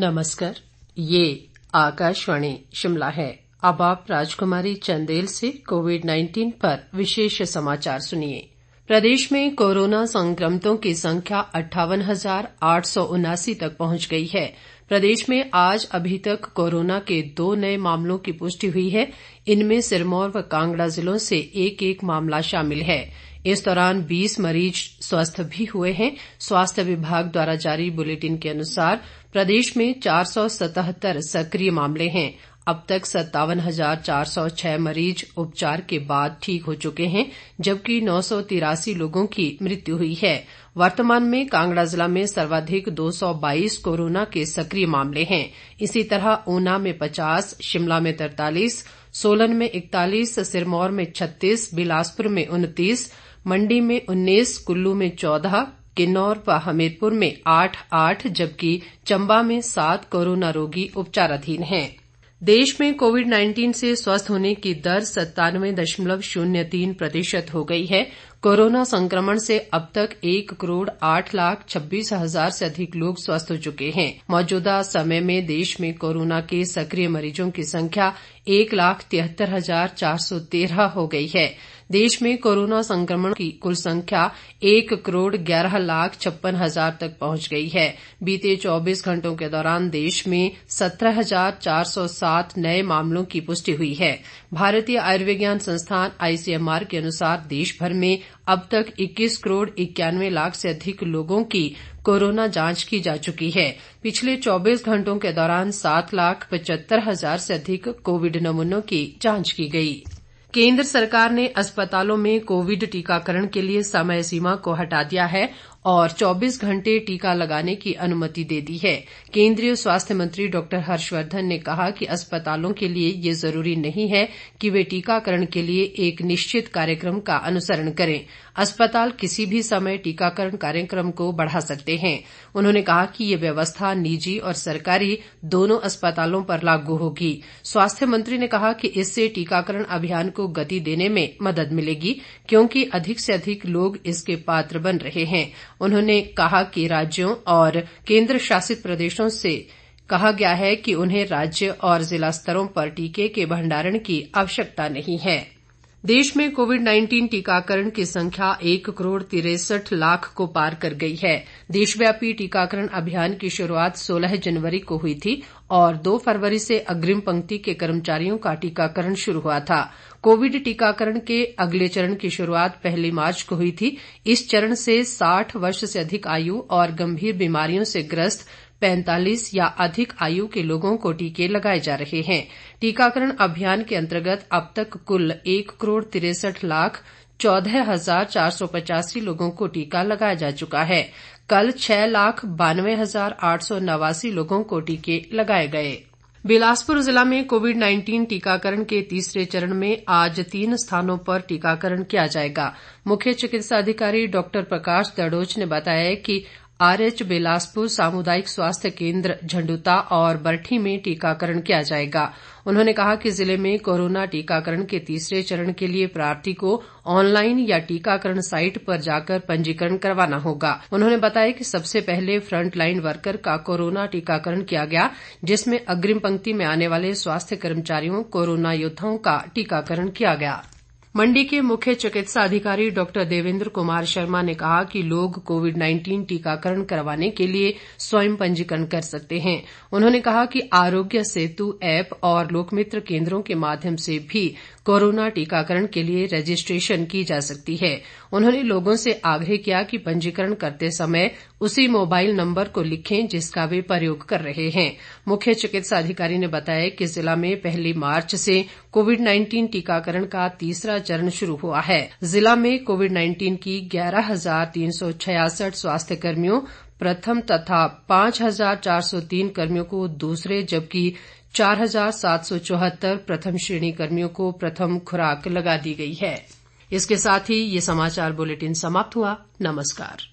नमस्कार, ये आकाशवाणी शिमला है। अब आप राजकुमारी चंदेल से कोविड-19 पर विशेष समाचार सुनिए। प्रदेश में कोरोना संक्रमितों की संख्या 58,879 तक पहुंच गई है। प्रदेश में आज अभी तक कोरोना के 2 नए मामलों की पुष्टि हुई है। इनमें सिरमौर व कांगड़ा जिलों से एक एक मामला शामिल है। इस दौरान 20 मरीज स्वस्थ भी हुए हैं। स्वास्थ्य विभाग द्वारा जारी बुलेटिन के अनुसार प्रदेश में 477 सक्रिय मामले हैं। अब तक 57,406 मरीज उपचार के बाद ठीक हो चुके हैं, जबकि 983 लोगों की मृत्यु हुई है। वर्तमान में कांगड़ा जिला में सर्वाधिक 222 कोरोना के सक्रिय मामले हैं। इसी तरह ऊना में 50, शिमला में 43, सोलन में 41, सिरमौर में 36, बिलासपुर में 29, मंडी में 19, कुल्लू में 14, किन्नौर व हमीरपुर में 8-8 जबकि चंबा में 7 कोरोना रोगी उपचाराधीन हैं। देश में कोविड-19 से स्वस्थ होने की दर 97.03% हो गई है। कोरोना संक्रमण से अब तक 1,08,26,000 से अधिक लोग स्वस्थ हो चुके हैं। मौजूदा समय में देश में कोरोना के सक्रिय मरीजों की संख्या 1,73,413 हो गई है। देश में कोरोना संक्रमण की कुल संख्या 1,11,56,000 तक पहुंच गई है। बीते 24 घंटों के दौरान देश में 17,407 नए मामलों की पुष्टि हुई है। भारतीय आयुर्विज्ञान संस्थान ICMR के अनुसार देश भर में अब तक 21,91,00,000 से अधिक लोगों की कोरोना जांच की जा चुकी है। पिछले 24 घंटों के दौरान 7,75,000 से अधिक कोविड नमूनों की जांच की गई। केंद्र सरकार ने अस्पतालों में कोविड टीकाकरण के लिए समय सीमा को हटा दिया है और 24 घंटे टीका लगाने की अनुमति दे दी है। केंद्रीय स्वास्थ्य मंत्री डॉक्टर हर्षवर्धन ने कहा कि अस्पतालों के लिए ये जरूरी नहीं है कि वे टीकाकरण के लिए एक निश्चित कार्यक्रम का अनुसरण करें। अस्पताल किसी भी समय टीकाकरण कार्यक्रम को बढ़ा सकते हैं। उन्होंने कहा कि ये व्यवस्था निजी और सरकारी दोनों अस्पतालों पर लागू होगी। स्वास्थ्य मंत्री ने कहा कि इससे टीकाकरण अभियान को गति देने में मदद मिलेगी, क्योंकि अधिक से अधिक लोग इसके पात्र बन रहे हैं। उन्होंने कहा कि राज्यों और केंद्र शासित प्रदेशों से कहा गया है कि उन्हें राज्य और जिला स्तरों पर टीके के भंडारण की आवश्यकता नहीं है। देश में कोविड-19 टीकाकरण की संख्या 1,63,00,000 को पार कर गई है। देशव्यापी टीकाकरण अभियान की शुरुआत 16 जनवरी को हुई थी और 2 फरवरी से अग्रिम पंक्ति के कर्मचारियों का टीकाकरण शुरू हुआ था। कोविड टीकाकरण के अगले चरण की शुरुआत 1 मार्च को हुई थी। इस चरण से 60 वर्ष से अधिक आयु और गंभीर बीमारियों से ग्रस्त 45 या अधिक आयु के लोगों को टीके लगाए जा रहे हैं। टीकाकरण अभियान के अंतर्गत अब तक कुल 1,63,14,485 लोगों को टीका लगाया जा चुका है। कल 6,92,889 लोगों को टीके लगाए गए। बिलासपुर जिला में कोविड-19 टीकाकरण के तीसरे चरण में आज 3 स्थानों पर टीकाकरण किया जाएगा। मुख्य चिकित्सा अधिकारी डॉक्टर प्रकाश दड़ोच ने बताया कि RH बिलासपुर सामुदायिक स्वास्थ्य केंद्र झंडुता और बरठी में टीकाकरण किया जाएगा। उन्होंने कहा कि जिले में कोरोना टीकाकरण के तीसरे चरण के लिए प्रार्थी को ऑनलाइन या टीकाकरण साइट पर जाकर पंजीकरण करवाना होगा। उन्होंने बताया कि सबसे पहले फ्रंट लाइन वर्कर का कोरोना टीकाकरण किया गया, जिसमें अग्रिम पंक्ति में आने वाले स्वास्थ्य कर्मचारियों कोरोना योद्धाओं का टीकाकरण किया गया। मंडी के मुख्य चिकित्सा अधिकारी डॉक्टर देवेंद्र कुमार शर्मा ने कहा कि लोग कोविड-19 टीकाकरण करवाने के लिए स्वयं पंजीकरण कर सकते हैं। उन्होंने कहा कि आरोग्य सेतु ऐप और लोकमित्र केंद्रों के माध्यम से भी कोरोना टीकाकरण के लिए रजिस्ट्रेशन की जा सकती है। उन्होंने लोगों से आग्रह किया कि पंजीकरण करते समय उसी मोबाइल नंबर को लिखें जिसका वे प्रयोग कर रहे हैं। मुख्य चिकित्सा अधिकारी ने बताया कि जिला में 1 मार्च से कोविड-19 टीकाकरण का तीसरा चरण शुरू हुआ है। जिला में कोविड-19 की 11,366 स्वास्थ्य कर्मियों प्रथम तथा 5,403 कर्मियों को दूसरे जबकि 4,774 प्रथम श्रेणी कर्मियों को प्रथम खुराक लगा दी गई है। इसके साथ ही ये समाचार बुलेटिन समाप्त हुआ। नमस्कार।